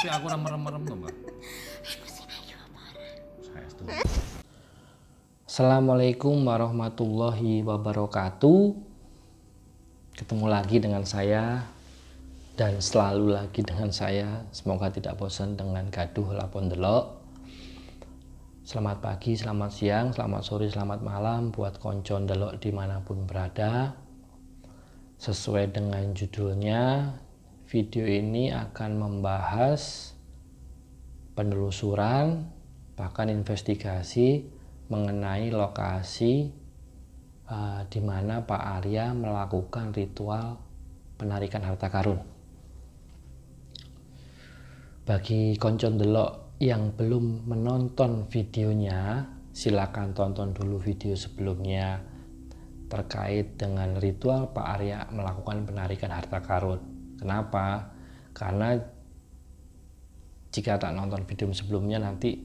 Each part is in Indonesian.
Si aku ora merem-merem to, Mbak. Saya setuju. Assalamualaikum warahmatullahi wabarakatuh. Ketemu lagi dengan saya dan selalu lagi dengan saya. Semoga tidak bosan dengan gaduh lapon delok. Selamat pagi, selamat siang, selamat sore, selamat malam buat konco delok dimanapun berada. Sesuai dengan judulnya, video ini akan membahas penelusuran bahkan investigasi mengenai lokasi di mana Pak Arya melakukan ritual penarikan harta karun. Bagi konco delok yang belum menonton videonya, silakan tonton dulu video sebelumnya terkait dengan ritual Pak Arya melakukan penarikan harta karun. Kenapa? Karena jika tak nonton video sebelumnya nanti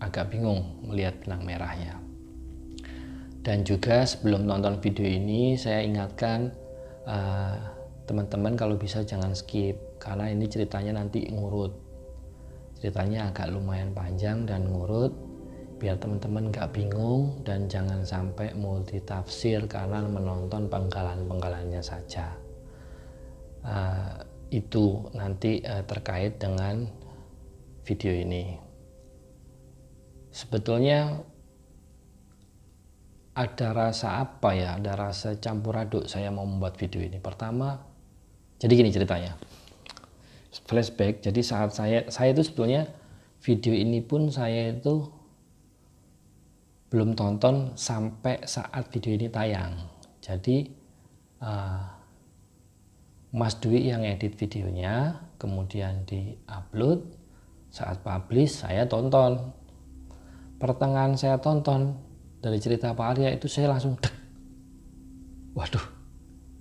agak bingung melihat benang merahnya. Dan juga sebelum nonton video ini saya ingatkan teman-teman kalau bisa jangan skip, karena ini ceritanya nanti ngurut. Ceritanya agak lumayan panjang dan ngurut, biar teman-teman nggak bingung dan jangan sampai multitafsir karena menonton penggalan-penggalannya saja. Itu nanti terkait dengan video ini. Sebetulnya ada rasa apa ya, ada rasa campur aduk saya mau membuat video ini. Pertama, jadi gini ceritanya, flashback. Jadi saat saya itu sebetulnya video ini pun saya itu belum tonton sampai saat video ini tayang. Jadi Mas Dwi yang edit videonya, kemudian di-upload. Saat publish saya tonton. Pertengahan saya tonton dari cerita Pak Arya itu saya langsung dek. Waduh,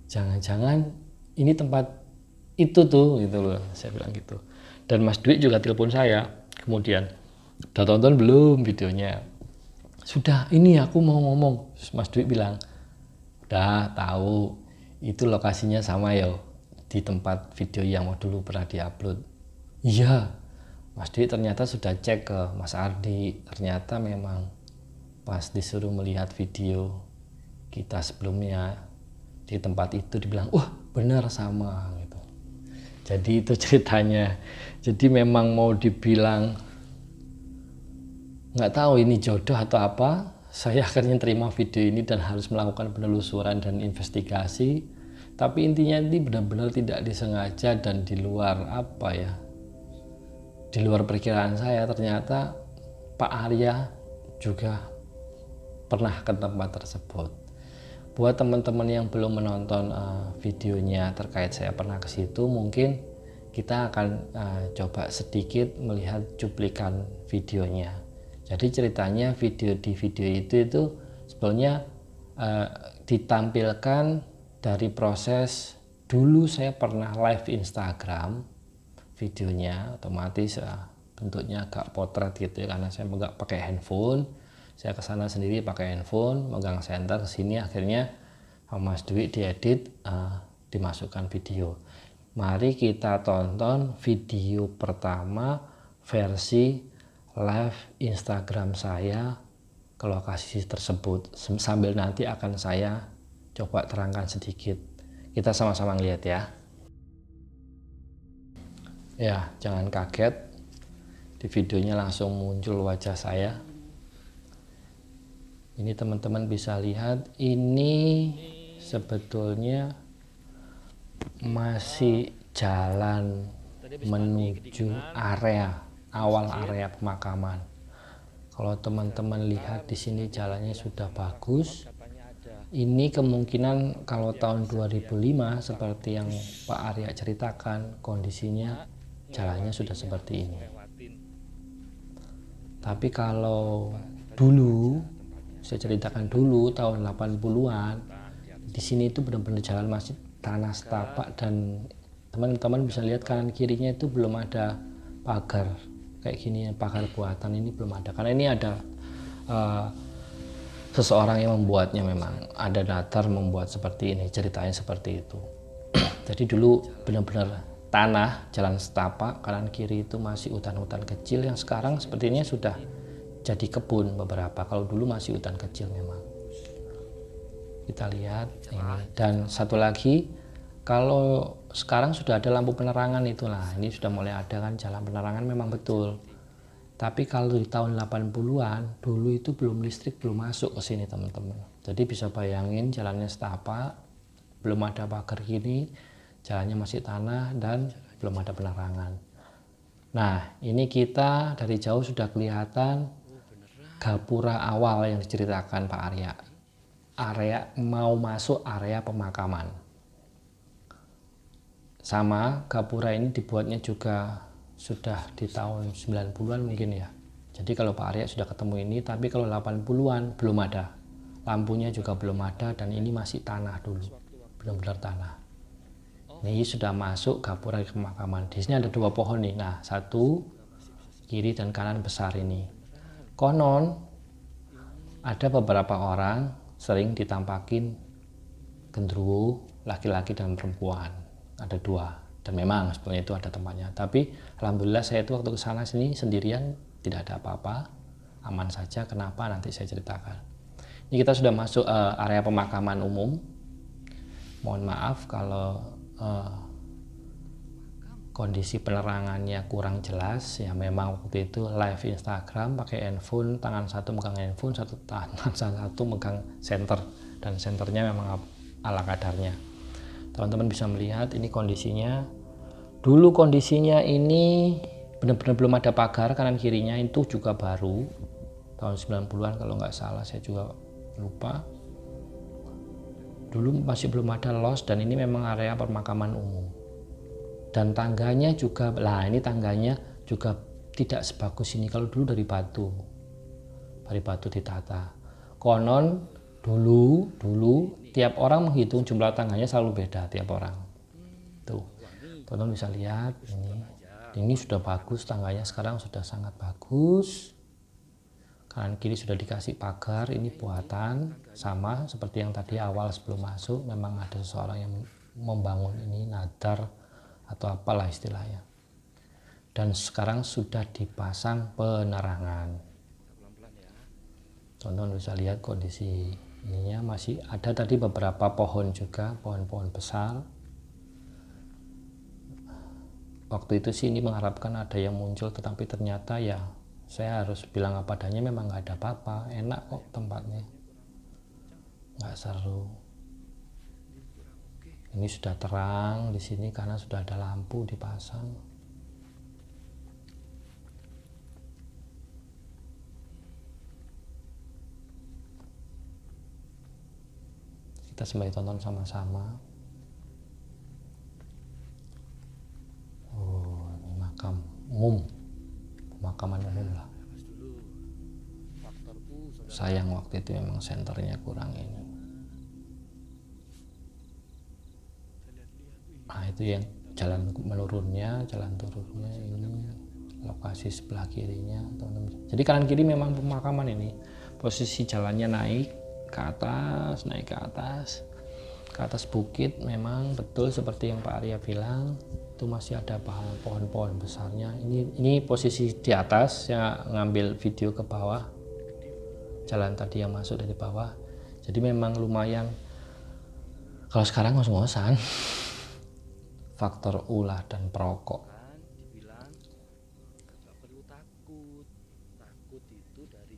jangan-jangan ini tempat itu tuh gitu loh, saya bilang gitu. Dan Mas Dwi juga telepon saya. Kemudian, udah tonton belum videonya? Sudah, ini aku mau ngomong. Terus Mas Dwi bilang, udah tahu itu lokasinya sama ya di tempat video yang dulu pernah diupload. Iya, Mas Dwi ternyata sudah cek ke Mas Ardi, ternyata memang pas disuruh melihat video kita sebelumnya di tempat itu dibilang, wah benar sama gitu. Jadi itu ceritanya. Jadi memang mau dibilang nggak tahu ini jodoh atau apa, saya akhirnya terima video ini dan harus melakukan penelusuran dan investigasi. Tapi intinya ini benar-benar tidak disengaja dan di luar apa ya, di luar perkiraan saya. Ternyata Pak Arya juga pernah ke tempat tersebut. Buat teman-teman yang belum menonton videonya terkait saya pernah ke situ, mungkin kita akan coba sedikit melihat cuplikan videonya. Jadi ceritanya di video itu sebenarnya ditampilkan dari proses dulu saya pernah live Instagram, videonya otomatis bentuknya agak potret gitu ya, karena saya nggak pakai handphone. Saya kesana sendiri pakai handphone, megang senter kesini, akhirnya Mas Dwi diedit, dimasukkan video. Mari kita tonton video pertama versi live Instagram saya ke lokasi tersebut. Sambil nanti akan saya coba terangkan sedikit. Kita sama-sama ngeliat ya. Ya, jangan kaget. Di videonya langsung muncul wajah saya. Ini teman-teman bisa lihat, ini sebetulnya masih jalan menuju awal area pemakaman. Kalau teman-teman lihat di sini jalannya sudah bagus. Ini kemungkinan kalau tahun 2005 seperti yang Pak Arya ceritakan, kondisinya jalannya sudah seperti ini. Tapi kalau dulu, saya ceritakan dulu tahun 80-an, di sini itu benar-benar jalan masih tanah setapak dan teman-teman bisa lihat kanan kirinya itu belum ada pagar kayak gini, pagar buatan ini belum ada, karena ini ada seseorang yang membuatnya, memang ada datar membuat seperti ini, ceritanya seperti itu. Jadi dulu benar-benar tanah, jalan setapak, kanan kiri itu masih hutan-hutan kecil yang sekarang sepertinya sudah jadi kebun beberapa. Kalau dulu masih hutan kecil memang. Kita lihat ini. Dan satu lagi, kalau sekarang sudah ada lampu penerangan itulah, ini sudah mulai ada kan jalan penerangan memang betul. Tapi kalau di tahun 80-an, dulu itu belum listrik, belum masuk ke sini teman-teman. Jadi bisa bayangin jalannya setapak, belum ada pagar gini, jalannya masih tanah dan belum ada penerangan. Nah, ini kita dari jauh sudah kelihatan gapura awal yang diceritakan Pak Arya. Area mau masuk area pemakaman. Sama gapura ini dibuatnya juga sudah di tahun 90-an mungkin ya. Jadi kalau Pak Arya sudah ketemu ini, tapi kalau 80-an belum ada. Lampunya juga belum ada dan ini masih tanah dulu. Benar-benar tanah. Ini sudah masuk gapura di pemakaman. Di sini ada 2 pohon nih. Nah, satu kiri dan kanan besar ini. Konon ada beberapa orang sering ditampakin genderuwo laki-laki dan perempuan. Ada 2 dan memang sebenarnya itu ada tempatnya. Tapi alhamdulillah saya itu waktu ke sana sini sendirian, tidak ada apa-apa, aman saja. Kenapa nanti saya ceritakan. Ini kita sudah masuk area pemakaman umum. Mohon maaf kalau kondisi penerangannya kurang jelas ya, memang waktu itu live Instagram pakai handphone, tangan satu megang handphone, tangan satu megang senter, dan senternya memang ala kadarnya. Teman-teman bisa melihat ini kondisinya. Dulu kondisinya ini benar-benar belum ada pagar, kanan kirinya itu juga baru tahun 90-an kalau nggak salah, saya juga lupa. Dulu masih belum ada los dan ini memang area pemakaman umum. Dan tangganya juga, lah ini tangganya juga tidak sebagus ini. Kalau dulu dari batu ditata. Konon dulu tiap orang menghitung jumlah tangganya selalu beda tiap orang. Tuh, teman-teman bisa lihat ini sudah bagus tangganya, sekarang sudah sangat bagus. Kanan kiri sudah dikasih pagar, ini buatan sama seperti yang tadi awal sebelum masuk, memang ada seseorang yang membangun ini, nadar atau apalah istilahnya. Dan sekarang sudah dipasang penerangan. Teman-teman bisa lihat kondisi ininya, masih ada tadi beberapa pohon juga, pohon-pohon besar. Waktu itu sih ini mengharapkan ada yang muncul, tetapi ternyata ya saya harus bilang apa adanya, memang nggak ada apa-apa, enak kok tempatnya, nggak seru. Ini sudah terang di sini karena sudah ada lampu dipasang. Kita sembari tonton sama-sama. Oh, ini makam umum, pemakaman umum lah. Sayang waktu itu memang senternya kurang ini. Nah itu yang jalan menurunnya, jalan turunnya ini lokasi sebelah kirinya teman-teman. Jadi kanan kiri memang pemakaman ini. Posisi jalannya naik ke atas bukit, memang betul seperti yang Pak Arya bilang, itu masih ada pohon-pohon besarnya. Ini posisi di atas, saya ngambil video ke bawah, jalan tadi yang masuk dari bawah. Jadi memang lumayan, kalau sekarang ngos-ngosan. Faktor ulah dan perokok.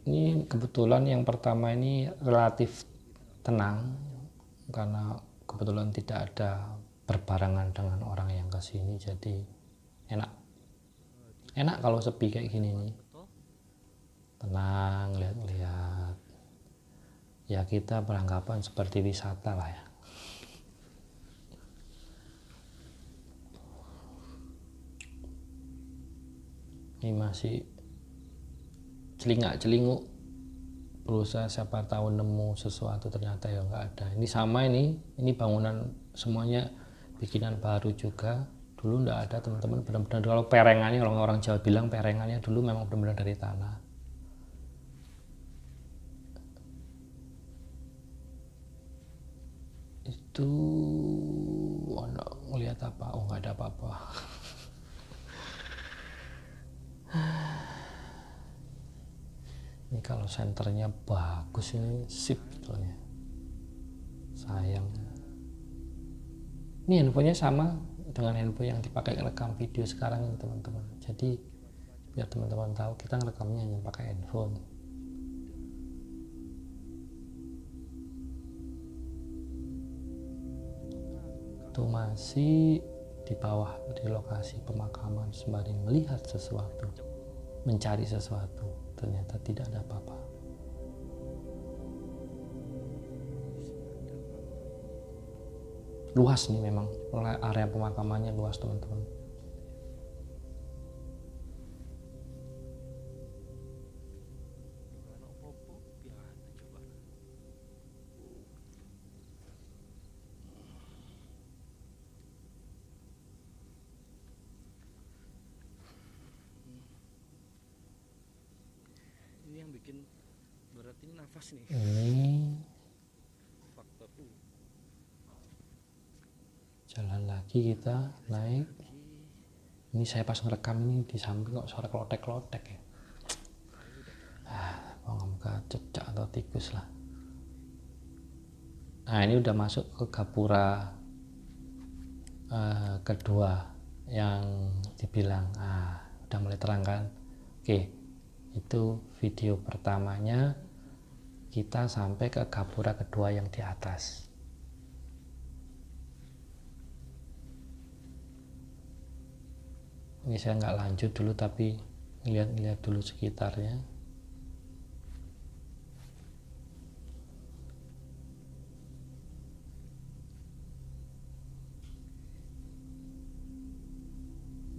Ini kebetulan yang pertama ini relatif tenang karena kebetulan tidak ada berbarengan dengan orang yang kesini, jadi enak kalau sepi kayak gini nih, tenang, lihat-lihat ya, kita beranggapan seperti wisata lah ya. Ini masih celingak-celinguk, berusaha siapa tahu nemu sesuatu, ternyata ya nggak ada. Ini sama, ini bangunan semuanya bikinan baru juga, dulu nggak ada teman-teman, benar-benar. Kalau perengannya, kalau orang Jawa bilang perengannya dulu memang benar-benar dari tanah. Itu Lihat apa? Oh, nggak ada apa-apa. Ini kalau senternya bagus ini sip sebetulnya. Sayang. Ini handphonenya sama dengan handphone yang dipakai rekam video sekarang ini teman-teman. Jadi biar teman-teman tahu kita ngerekamnya hanya pakai handphone. Itu masih di bawah di lokasi pemakaman sembari melihat sesuatu, mencari sesuatu, ternyata tidak ada apa-apa. Luas nih, memang area pemakamannya luas teman-teman. Ini yang bikin berat ini nafas nih. Ini Faktor jalan lagi, kita naik. Ini saya pas ngerekam ini di samping kok suara klotek-klotek ya. Moga-moga cecak atau tikus lah. Nah, ini udah masuk ke gapura kedua yang dibilang. Udah mulai terang kan. Oke, itu video pertamanya. Kita sampai ke gapura kedua yang di atas. Ini saya nggak lanjut dulu, tapi lihat dulu sekitarnya.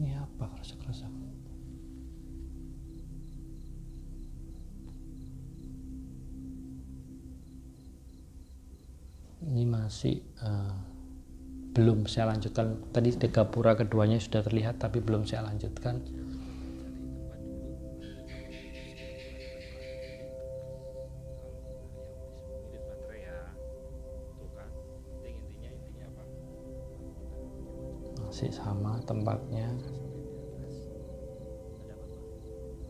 Ini apa kerasa-kerasa? Ini masih belum saya lanjutkan. Tadi di gapura keduanya sudah terlihat, tapi belum saya lanjutkan. Masih sama tempatnya.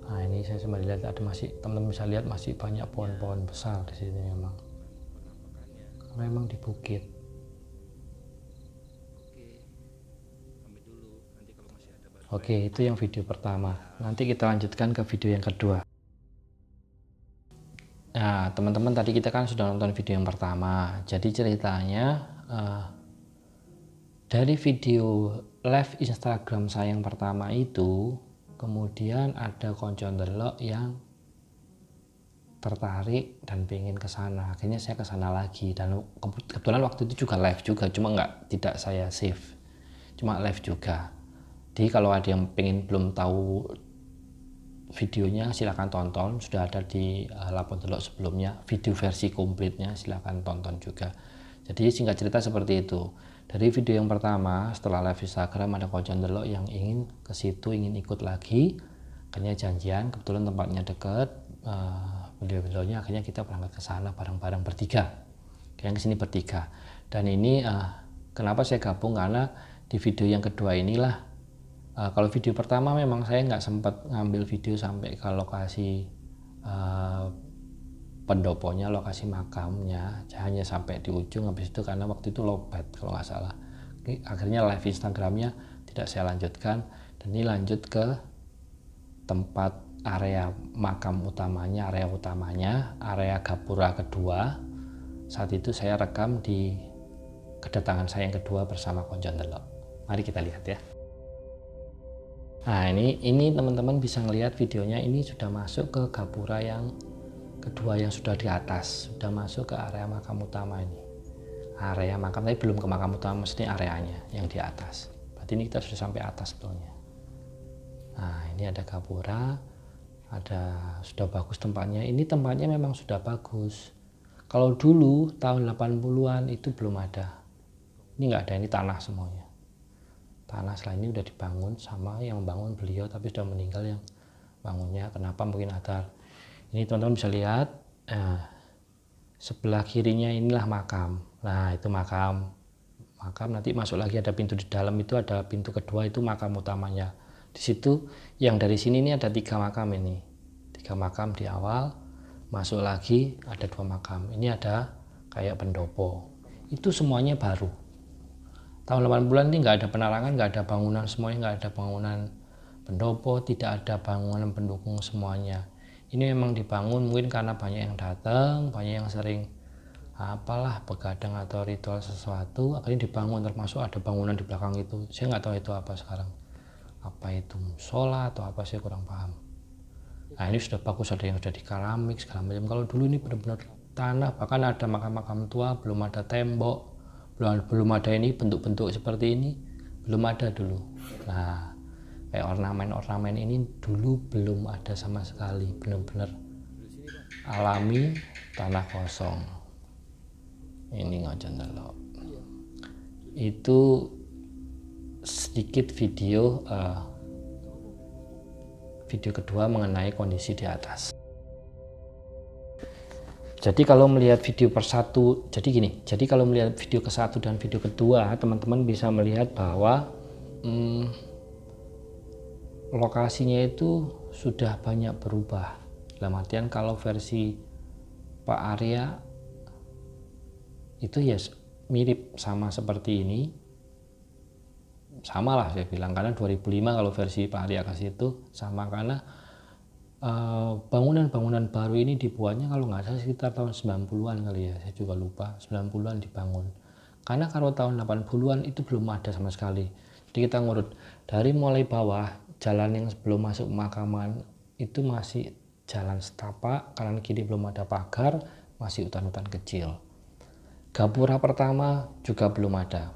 Nah, ini saya sempat lihat ada masih, teman-teman bisa lihat masih banyak pohon-pohon besar di sini memang di bukit. Oke, itu yang video pertama. Nanti kita lanjutkan ke video yang kedua. Nah, teman-teman, tadi kita kan sudah nonton video yang pertama. Jadi ceritanya dari video live Instagram saya yang pertama itu, kemudian ada konco ndelok yang tertarik dan pengen ke sana. Akhirnya saya ke sana lagi, dan kebetulan waktu itu juga live juga, cuma tidak saya save, cuma live juga. Jadi kalau ada yang pengen belum tahu videonya, silahkan tonton, sudah ada di Lapor Delok sebelumnya, video versi komplitnya silahkan tonton juga. Jadi singkat cerita seperti itu. Dari video yang pertama, setelah live Instagram, ada konco ndelok yang ingin ke situ, ingin ikut lagi. Akhirnya janjian, kebetulan tempatnya dekat, beliau-beliaunya, akhirnya kita berangkat ke sana bareng-bareng bertiga. Akhirnya kesini bertiga. Dan ini kenapa saya gabung, karena di video yang kedua inilah, kalau video pertama memang saya nggak sempat ngambil video sampai ke lokasi pendoponya, lokasi makamnya, hanya sampai di ujung. Habis itu karena waktu itu lowbat kalau nggak salah, akhirnya live Instagramnya tidak saya lanjutkan, dan ini lanjut ke tempat area makam utamanya, area gapura kedua. Saat itu saya rekam di kedatangan saya yang kedua bersama konco ndelok. Mari kita lihat ya. Nah, ini teman-teman bisa ngelihat videonya, ini sudah masuk ke gapura yang kedua yang sudah di atas, sudah masuk ke area makam utama ini. Area makam, tapi belum ke makam utama, mesti areanya yang di atas. Berarti ini kita sudah sampai atas sebetulnya. Nah, ini ada gapura, sudah bagus tempatnya. Ini tempatnya memang sudah bagus. Kalau dulu tahun 80-an itu belum ada. Ini nggak ada, ini tanah semuanya. Tanah setelah ini udah dibangun sama yang membangun beliau, tapi sudah meninggal yang bangunnya. Kenapa? Mungkin ada. Ini teman-teman bisa lihat, sebelah kirinya inilah makam. Nah, itu makam makam, nanti masuk lagi ada pintu di dalam, itu ada pintu kedua, itu makam utamanya. Di situ yang dari sini ini ada 3 makam ini. 3 makam di awal, masuk lagi ada 2 makam. Ini ada kayak pendopo. Itu semuanya baru. Tahun 80-an ini nggak ada penerangan, nggak ada bangunan, semuanya nggak ada bangunan pendopo, tidak ada bangunan pendukung semuanya. Ini memang dibangun mungkin karena banyak yang datang, banyak yang sering apalah begadang atau ritual sesuatu, akhirnya dibangun, termasuk ada bangunan di belakang itu. Saya nggak tahu itu apa sekarang. Apa itu musola atau apa, saya kurang paham. Nah ini sudah bagus, ada yang sudah di keramik segala macam. Kalau dulu ini benar-benar tanah, bahkan ada makam-makam tua, belum ada tembok, belum ada ini bentuk-bentuk seperti ini, belum ada dulu. Nah kayak ornamen-ornamen ini dulu belum ada sama sekali, benar-benar alami, tanah kosong. Ini ngojon delok. Itu sedikit video kedua mengenai kondisi di atas. Jadi kalau melihat video persatu, jadi kalau melihat video ke-1 dan video kedua, teman-teman bisa melihat bahwa lokasinya itu sudah banyak berubah. Dalam artian kalau versi Pak Arya itu ya mirip sama seperti ini, sama lah saya bilang, karena 2005 kalau versi Pak Arya kasih itu sama, karena bangunan-bangunan baru ini dibuatnya kalau nggak salah sekitar tahun 90-an kali ya, saya juga lupa, 90-an dibangun. Karena kalau tahun 80-an itu belum ada sama sekali. Jadi kita ngurut dari mulai bawah, jalan yang sebelum masuk pemakaman itu masih jalan setapak, kanan kiri belum ada pagar, masih hutan-hutan kecil. Gapura pertama juga belum ada.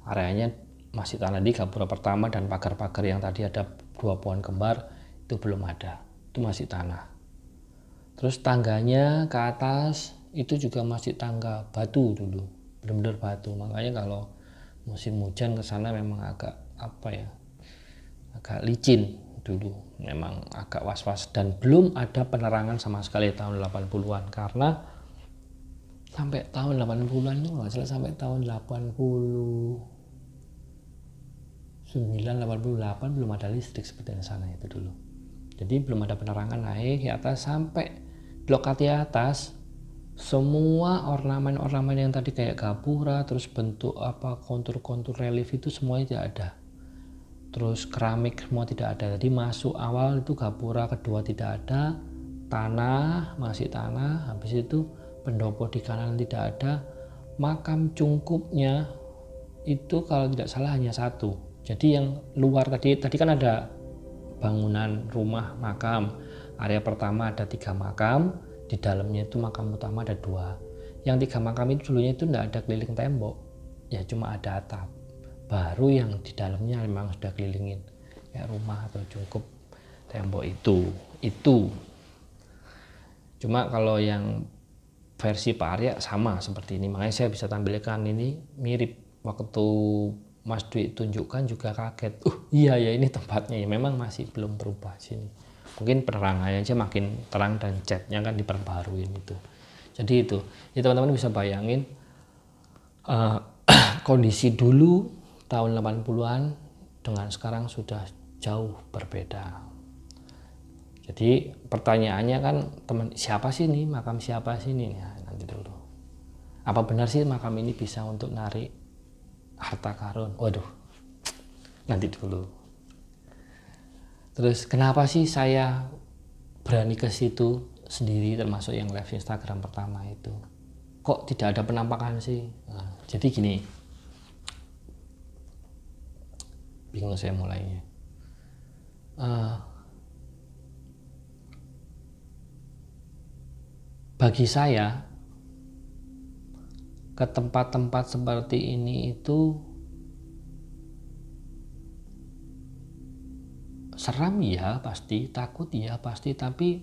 Areanya masih tanah di gapura pertama, dan pagar-pagar yang tadi ada 2 pohon kembar itu belum ada, itu masih tanah. Terus tangganya ke atas itu juga masih tangga batu dulu, benar-benar batu. Makanya kalau musim hujan ke sana memang agak agak licin dulu, memang agak was-was, dan belum ada penerangan sama sekali tahun 80-an, karena sampai tahun 80-an itu nggak salah, sampai tahun 89, 88 belum ada listrik seperti di sana itu dulu. Jadi belum ada penerangan, naik ke atas sampai blok di atas, semua ornamen-ornamen yang tadi kayak gapura, terus bentuk kontur-kontur relief itu semuanya tidak ada. Terus keramik semua tidak ada. Jadi masuk awal itu gapura kedua tidak ada, tanah masih tanah, habis itu pendopo di kanan tidak ada, makam cungkupnya itu kalau tidak salah hanya 1. Jadi yang luar tadi kan ada bangunan rumah makam. Area pertama ada 3 makam, di dalamnya itu makam utama ada 2. Yang 3 makam itu dulunya itu tidak ada keliling tembok, ya cuma ada atap. Baru yang di dalamnya memang sudah kelilingin kayak rumah atau cungkup tembok itu. Cuma kalau yang versi Pak Arya sama seperti ini, makanya saya bisa tampilkan ini mirip. Waktu Mas Dwi tunjukkan juga kaget, iya ya ini tempatnya ya, memang masih belum berubah sini. Mungkin penerangannya aja makin terang dan catnya kan diperbaruin itu. Jadi itu ya teman-teman bisa bayangin kondisi dulu tahun 80-an dengan sekarang sudah jauh berbeda. Jadi pertanyaannya kan teman, siapa sih nih, makam siapa sih nih? Nah, nanti dulu. Apa benar sih makam ini bisa untuk narik harta karun? Waduh, nanti dulu. Terus kenapa sih saya berani ke situ sendiri, termasuk yang live Instagram pertama itu? Kok tidak ada penampakan sih? Nah, jadi gini, bingung saya mulainya. Bagi saya, ke tempat-tempat seperti ini itu seram ya pasti, takut ya pasti, tapi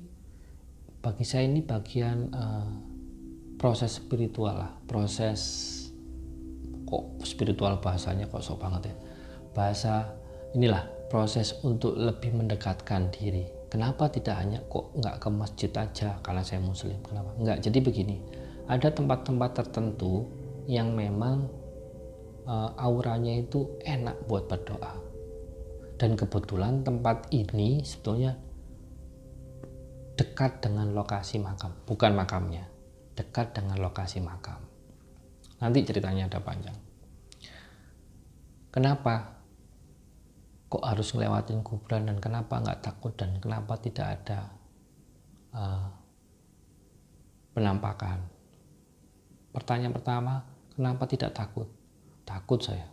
bagi saya ini bagian proses spiritual lah, proses, kok spiritual bahasanya kok sok banget ya, bahasa inilah proses untuk lebih mendekatkan diri. Kenapa tidak hanya kok nggak ke masjid aja karena saya muslim, kenapa? Nggak, jadi begini, ada tempat-tempat tertentu yang memang auranya itu enak buat berdoa. Dan kebetulan tempat ini sebetulnya dekat dengan lokasi makam, bukan makamnya, dekat dengan lokasi makam. Nanti ceritanya ada panjang. Kenapa kok harus ngelewatin kuburan, dan kenapa nggak takut, dan kenapa tidak ada penampakan? Pertanyaan pertama, kenapa tidak takut? Takut saya.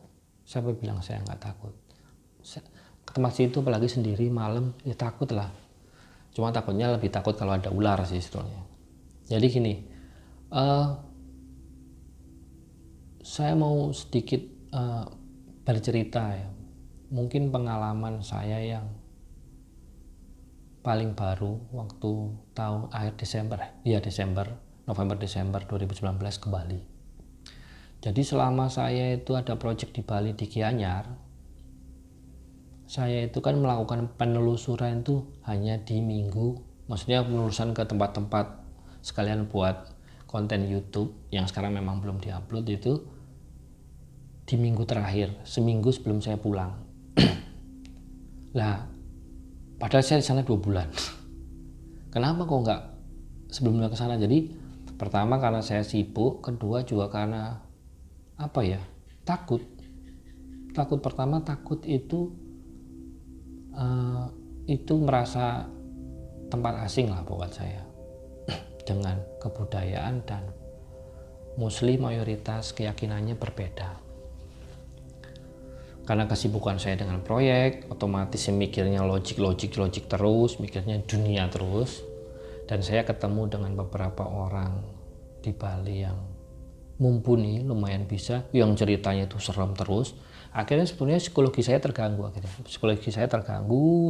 Siapa bilang saya nggak takut? Ke tempat situ apalagi sendiri malam, ya takut lah. Cuma takutnya lebih takut kalau ada ular sih sebetulnya. Jadi gini, saya mau sedikit bercerita ya. Mungkin pengalaman saya yang paling baru waktu tahun akhir Desember, November Desember 2019 ke Bali. Jadi selama saya itu ada proyek di Bali di Gianyar, saya itu kan melakukan penelusuran itu hanya di minggu, maksudnya penelusuran ke tempat-tempat sekalian buat konten YouTube yang sekarang memang belum diupload, itu di minggu terakhir, seminggu sebelum saya pulang. Lah, padahal saya di sana 2 bulan. Kenapa kok nggak sebelumnya ke sana? Jadi pertama karena saya sibuk, kedua juga karena apa ya? Takut. Pertama takut itu merasa tempat asing lah buat saya. Dengan kebudayaan dan Muslim mayoritas keyakinannya berbeda. Karena kesibukan saya dengan proyek, otomatis saya mikirnya logik terus, mikirnya dunia terus. Dan saya ketemu dengan beberapa orang di Bali yang mumpuni, lumayan bisa, yang ceritanya itu serem terus. Akhirnya sebetulnya psikologi saya terganggu,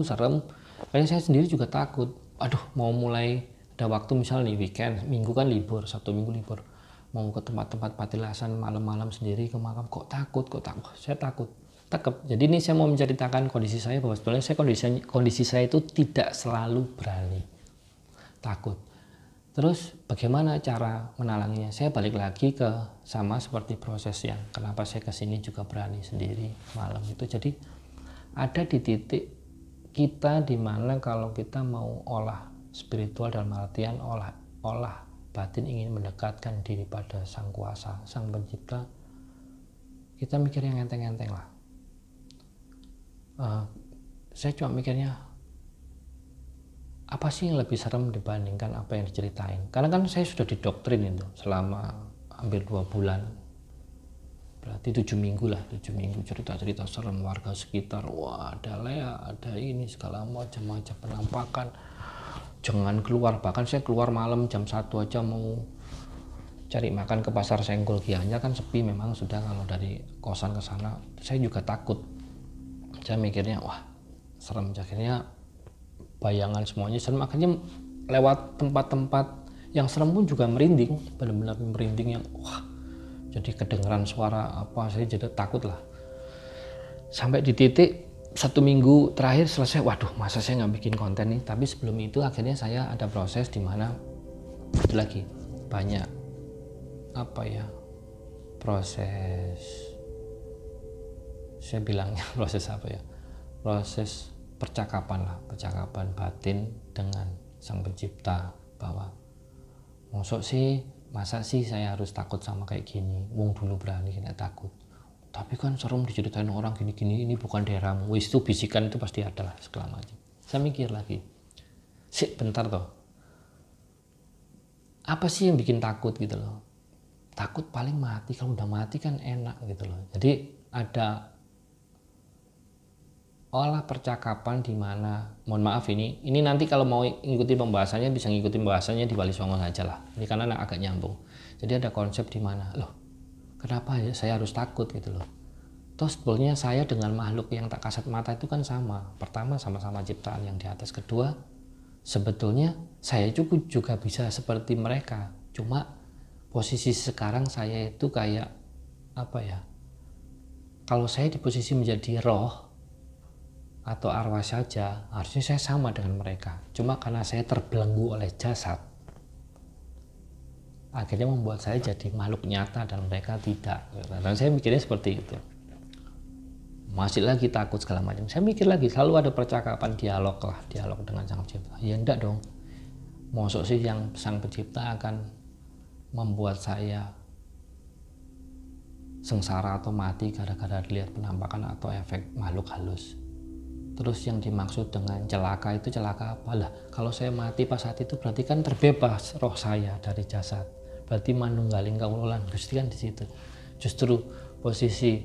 serem. Kayaknya saya sendiri juga takut. Aduh, mau mulai ada waktu misalnya nih weekend, minggu kan libur, Sabtu Minggu libur. Mau ke tempat-tempat patilasan malam-malam sendiri ke makam, kok takut. Saya takut. Jadi ini saya mau menceritakan kondisi saya, bahwa sebenarnya kondisi saya itu tidak selalu berani, takut. Terus bagaimana cara menalanginya? Saya balik lagi ke sama seperti proses yang kenapa saya kesini juga berani sendiri malam itu. Jadi ada di titik kita di mana kalau kita mau olah spiritual dalam artian olah batin, ingin mendekatkan diri pada Sang Kuasa, Sang Pencipta, kita mikir yang enteng-enteng lah. Saya cuma mikirnya apa sih yang lebih serem dibandingkan apa yang diceritain, karena kan saya sudah didoktrin itu selama hampir 2 bulan, berarti 7 minggu cerita-cerita serem warga sekitar. Wah, ada lea, ada ini segala macam penampakan, jangan keluar. Bahkan saya keluar malam jam 1 aja mau cari makan ke pasar Senggol Gianyar kan sepi memang sudah. Kalau dari kosan ke sana saya juga takut. Saya mikirnya wah serem, akhirnya bayangan semuanya serem. Akhirnya lewat tempat-tempat yang serem pun juga merinding, benar-benar merinding yang wah, jadi kedengeran suara apa, saya jadi takut lah. Sampai di titik 1 minggu terakhir selesai, waduh masa saya nggak bikin konten nih. Tapi sebelum itu akhirnya saya ada proses di mana itu lagi banyak proses, saya bilangnya proses percakapan batin dengan Sang Pencipta, bahwa masa sih saya harus takut sama kayak gini, wong dulu berani kena takut, tapi kan serem diceritain orang gini-gini, ini bukan daerahmu. Wis, itu bisikan itu pasti ada lah segala macam. Saya mikir lagi, bentar toh, apa sih yang bikin takut gitu loh? Takut paling mati, kalau udah mati kan enak gitu loh. Jadi ada olah percakapan di mana, mohon maaf ini nanti kalau mau ngikuti pembahasannya bisa ngikuti pembahasannya di Wali Songo saja lah. Ini karena agak nyambung. Jadi ada konsep di mana, loh kenapa ya saya harus takut gitu loh. Toh sebetulnya saya dengan makhluk yang tak kasat mata itu kan sama. Pertama sama-sama ciptaan yang di atas. Kedua sebetulnya saya juga bisa seperti mereka. Cuma posisi sekarang saya itu kayak kalau saya di posisi menjadi roh atau arwah saja, harusnya saya sama dengan mereka. Cuma karena saya terbelenggu oleh jasad, akhirnya membuat saya jadi makhluk nyata dan mereka tidak. Dan saya mikirnya seperti itu. Masih lagi takut segala macam. Saya mikir lagi, selalu ada percakapan dialog dengan Sang Pencipta. Ya enggak dong. Mosok sih yang Sang Pencipta akan membuat saya sengsara atau mati gara-gara dilihat penampakan atau efek makhluk halus. Terus yang dimaksud dengan celaka itu celaka apa lah? Kalau saya mati pas saat itu berarti kan terbebas roh saya dari jasad. Berarti manunggaling kaulolan Gusti kan di situ. Justru posisi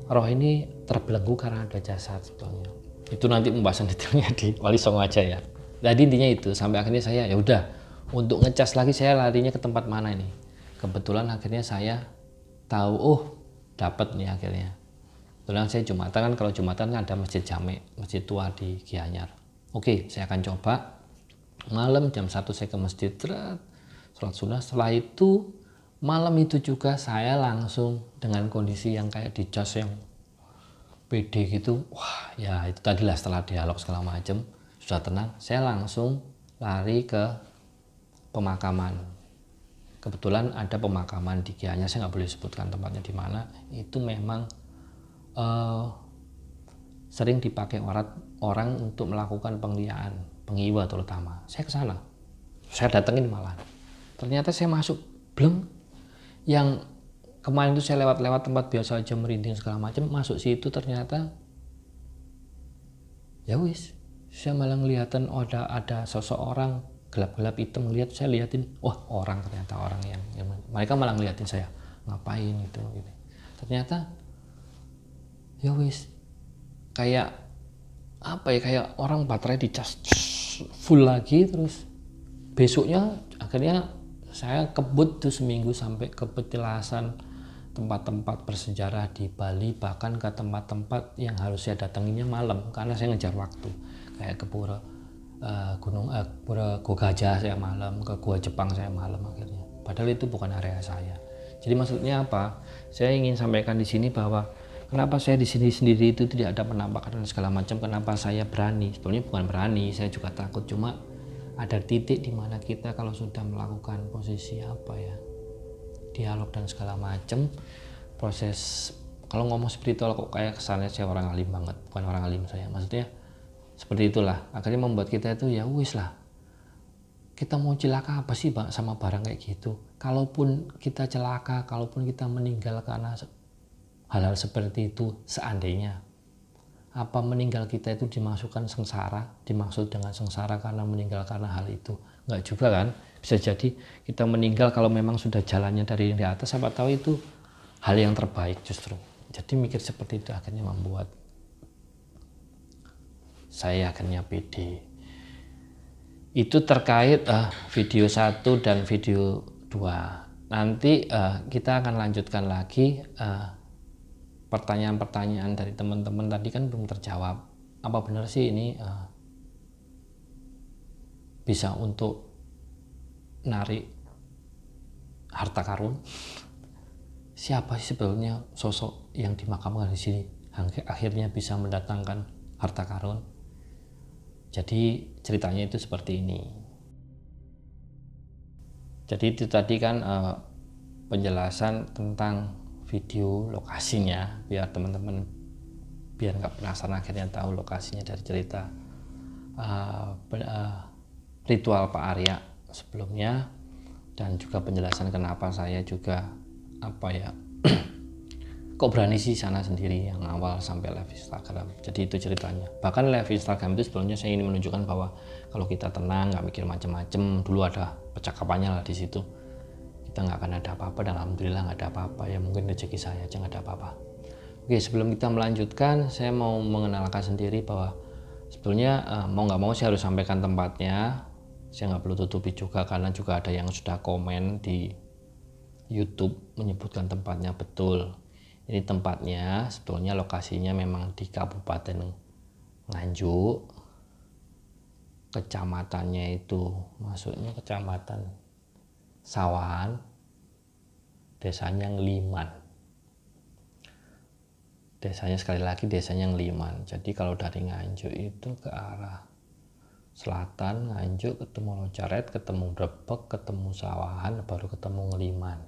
roh ini terbelenggu karena ada jasad sebetulnya. Itu nanti pembahasan detailnya di Wali Songo aja ya. Jadi intinya itu, sampai akhirnya saya ya udah untuk ngecas lagi saya larinya ke tempat mana ini. Kebetulan akhirnya saya tahu, oh dapat nih akhirnya. Kebetulan saya Jumatan kan, kalau Jumatan kan ada masjid Jami, masjid tua di Gianyar. Oke, saya akan coba. Malam jam 1 saya ke masjid, sholat sunnah. Setelah itu malam itu juga saya langsung dengan kondisi yang kayak di cas yang pede gitu. Wah ya itu tadilah setelah dialog segala macam sudah tenang, saya langsung lari ke pemakaman. Kebetulan ada pemakaman di Gianyar, saya nggak boleh sebutkan tempatnya di mana. Itu memang sering dipakai orang untuk melakukan pengliaan, pengiwa terutama. Saya ke sana, saya datengin malah. Ternyata saya masuk, bleng. Yang kemarin itu saya lewat-lewat tempat biasa aja merinding segala macam, masuk situ ternyata ya wis, saya malah ngeliatin ada sosok orang gelap-gelap hitam, ngeliat, saya liatin, wah orang, ternyata orang yang mereka malah ngeliatin saya ngapain gitu. Ternyata ya wis kayak apa ya, kayak orang baterai dicas full lagi. Terus besoknya akhirnya saya kebut tuh seminggu sampai ke petilasan tempat-tempat bersejarah di Bali, bahkan ke tempat-tempat yang harus saya datanginya malam karena saya ngejar waktu, kayak ke Pura Gogajah saya malam, ke Gua Jepang saya malam akhirnya. Padahal itu bukan area saya. Jadi maksudnya apa? Saya ingin sampaikan di sini bahwa kenapa saya di sini sendiri itu tidak ada penampakan dan segala macam, kenapa saya berani? Sebenarnya bukan berani, saya juga takut, cuma ada titik di mana kita kalau sudah melakukan posisi apa ya, dialog dan segala macam, proses, kalau ngomong spiritual kok kayak kesannya saya orang alim banget, bukan orang alim saya, maksudnya seperti itulah. Akhirnya membuat kita itu ya wis lah, kita mau celaka apa sih sama barang kayak gitu. Kalaupun kita celaka, kalaupun kita meninggal karena hal-hal seperti itu, seandainya apa meninggal kita itu dimasukkan sengsara, dimaksud dengan sengsara karena meninggal karena hal itu? Enggak juga kan, bisa jadi kita meninggal kalau memang sudah jalannya dari yang di atas, siapa tahu itu hal yang terbaik justru. Jadi mikir seperti itu akhirnya membuat saya akhirnya pede. Itu terkait video 1 dan video 2. Nanti kita akan lanjutkan lagi pertanyaan-pertanyaan dari teman-teman tadi kan belum terjawab. Apa benar sih ini bisa untuk narik harta karun? Siapa sih sebetulnya sosok yang dimakamkan di sini akhirnya bisa mendatangkan harta karun? Jadi ceritanya itu seperti ini. Jadi itu tadi kan penjelasan tentang video lokasinya, biar teman-teman biar nggak penasaran akhirnya tahu lokasinya dari cerita ritual Pak Arya sebelumnya, dan juga penjelasan kenapa saya juga apa ya kok berani sih sana sendiri yang awal sampai live Instagram. Jadi itu ceritanya. Bahkan live Instagram itu sebelumnya saya ingin menunjukkan bahwa kalau kita tenang, nggak mikir macam-macam, dulu ada percakapannya lah di situ, kita nggak akan ada apa-apa, dan alhamdulillah nggak ada apa-apa ya, mungkin rezeki saya aja nggak ada apa-apa. Oke, sebelum kita melanjutkan, saya mau mengenalkan sendiri bahwa sebetulnya mau nggak mau saya harus sampaikan tempatnya. Saya nggak perlu tutupi juga karena juga ada yang sudah komen di YouTube menyebutkan tempatnya betul. Ini tempatnya sebetulnya lokasinya memang di Kabupaten Nganjuk, kecamatannya itu maksudnya kecamatan Sawahan, desanya Ngliman. Desanya sekali lagi desanya Ngliman. Jadi kalau dari Nganjuk itu ke arah selatan Nganjuk, ketemu Locaret, ketemu Brebek, ketemu Sawahan, baru ketemu Ngeliman.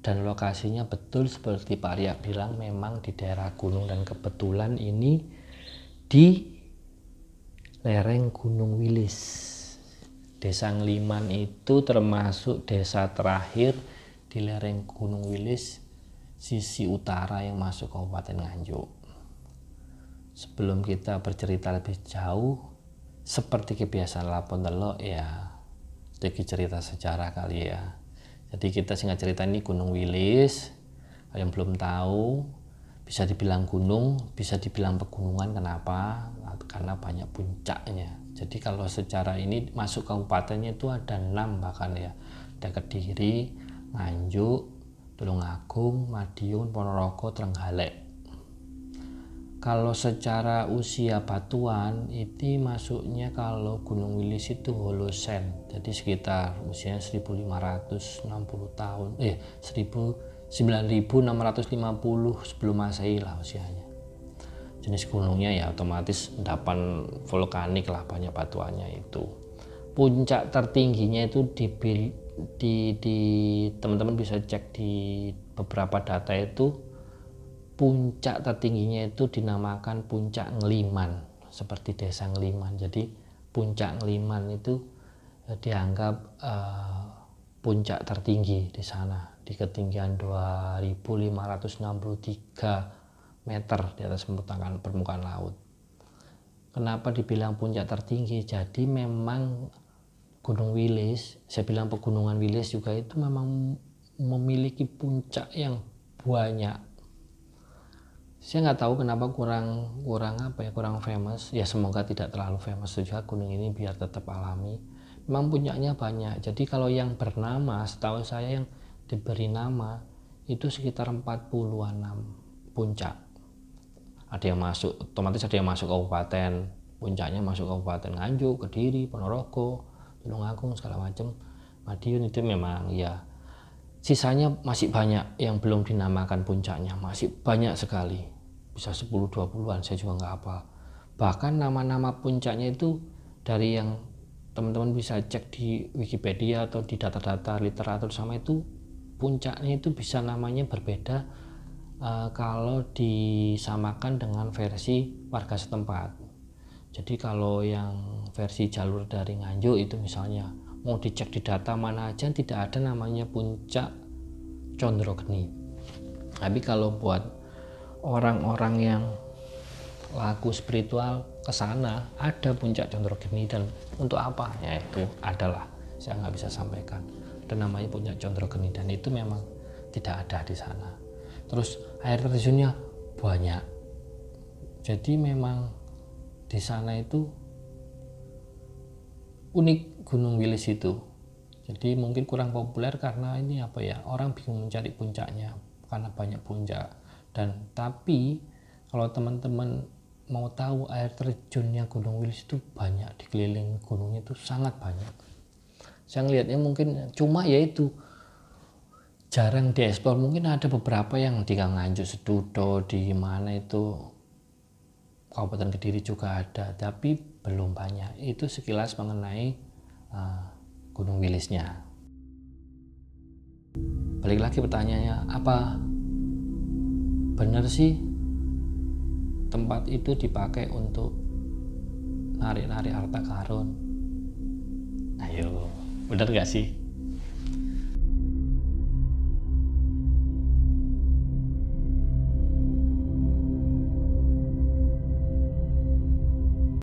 Dan lokasinya betul seperti Pak Arya bilang, memang di daerah gunung, dan kebetulan ini di lereng Gunung Wilis. Desa Ngeliman itu termasuk desa terakhir di lereng Gunung Wilis sisi utara yang masuk Kabupaten Nganjuk. Sebelum kita bercerita lebih jauh, seperti kebiasaan Lapon Telok ya, sedikit cerita sejarah kali ya. Jadi kita singkat cerita, ini Gunung Wilis. Yang belum tahu, bisa dibilang gunung, bisa dibilang pegunungan. Kenapa? Karena banyak puncaknya. Jadi kalau secara ini masuk kabupatennya itu ada 6 bahkan ya. Ada Kediri, Nganjuk, Tulungagung, Madiun, Ponorogo, Trenggalek. Kalau secara usia batuan itu masuknya, kalau Gunung Wilis itu Holosen, jadi sekitar usianya 1560 tahun, 9650 sebelum Masehi lah usianya. Jenis gunungnya ya otomatis endapan vulkanik lah, banyak batuannya itu. Puncak tertingginya itu di teman-teman bisa cek di beberapa data itu, puncak tertingginya itu dinamakan Puncak Ngeliman, seperti desa Ngeliman. Jadi Puncak Ngeliman itu dianggap puncak tertinggi di sana, di ketinggian 2563 meter di atas permukaan laut. Kenapa dibilang puncak tertinggi? Jadi memang Gunung Wilis, saya bilang pegunungan Wilis juga itu memang memiliki puncak yang banyak. Saya nggak tahu kenapa kurang famous. Ya semoga tidak terlalu famous juga gunung ini, biar tetap alami. Memang puncaknya banyak. Jadi kalau yang bernama, setahu saya yang diberi nama itu sekitar 40-an puncak. Ada yang masuk, otomatis ada yang masuk kabupaten, puncaknya masuk Kabupaten Nganjuk, Kediri, Ponorogo, Tulungagung segala macam. Madiun itu memang ya. Sisanya masih banyak yang belum dinamakan puncaknya, masih banyak sekali. Bisa 10-20-an, saya juga nggak hafal. Bahkan nama-nama puncaknya itu dari yang teman-teman bisa cek di Wikipedia atau di data-data literatur sama itu, puncaknya itu bisa namanya berbeda kalau disamakan dengan versi warga setempat. Jadi kalau yang versi jalur dari Nganjuk itu misalnya mau dicek di data mana aja, tidak ada namanya Puncak Condrogeni. Tapi kalau buat orang-orang yang laku spiritual ke sana, ada Puncak Condrogeni. Dan untuk apa? Ya itu adalah, saya nggak bisa sampaikan. Ada namanya Puncak Condrogeni, dan itu memang tidak ada di sana. Terus air terjunnya banyak. Jadi memang di sana itu unik Gunung Wilis itu. Jadi mungkin kurang populer karena ini orang bingung mencari puncaknya karena banyak puncak. Dan tapi kalau teman-teman mau tahu, air terjunnya Gunung Wilis itu banyak, di keliling gunungnya itu sangat banyak. Saya ngelihatnya mungkin cuma yaitu jarang dieksplor. Mungkin ada beberapa yang di Nganjuk, Sedudo, di mana itu Kabupaten Kediri juga ada, tapi belum banyak. Itu sekilas mengenai Gunung Wilisnya. Balik lagi pertanyaannya, apa benar sih tempat itu dipakai untuk narik-narik harta karun? Ayo, benar gak sih?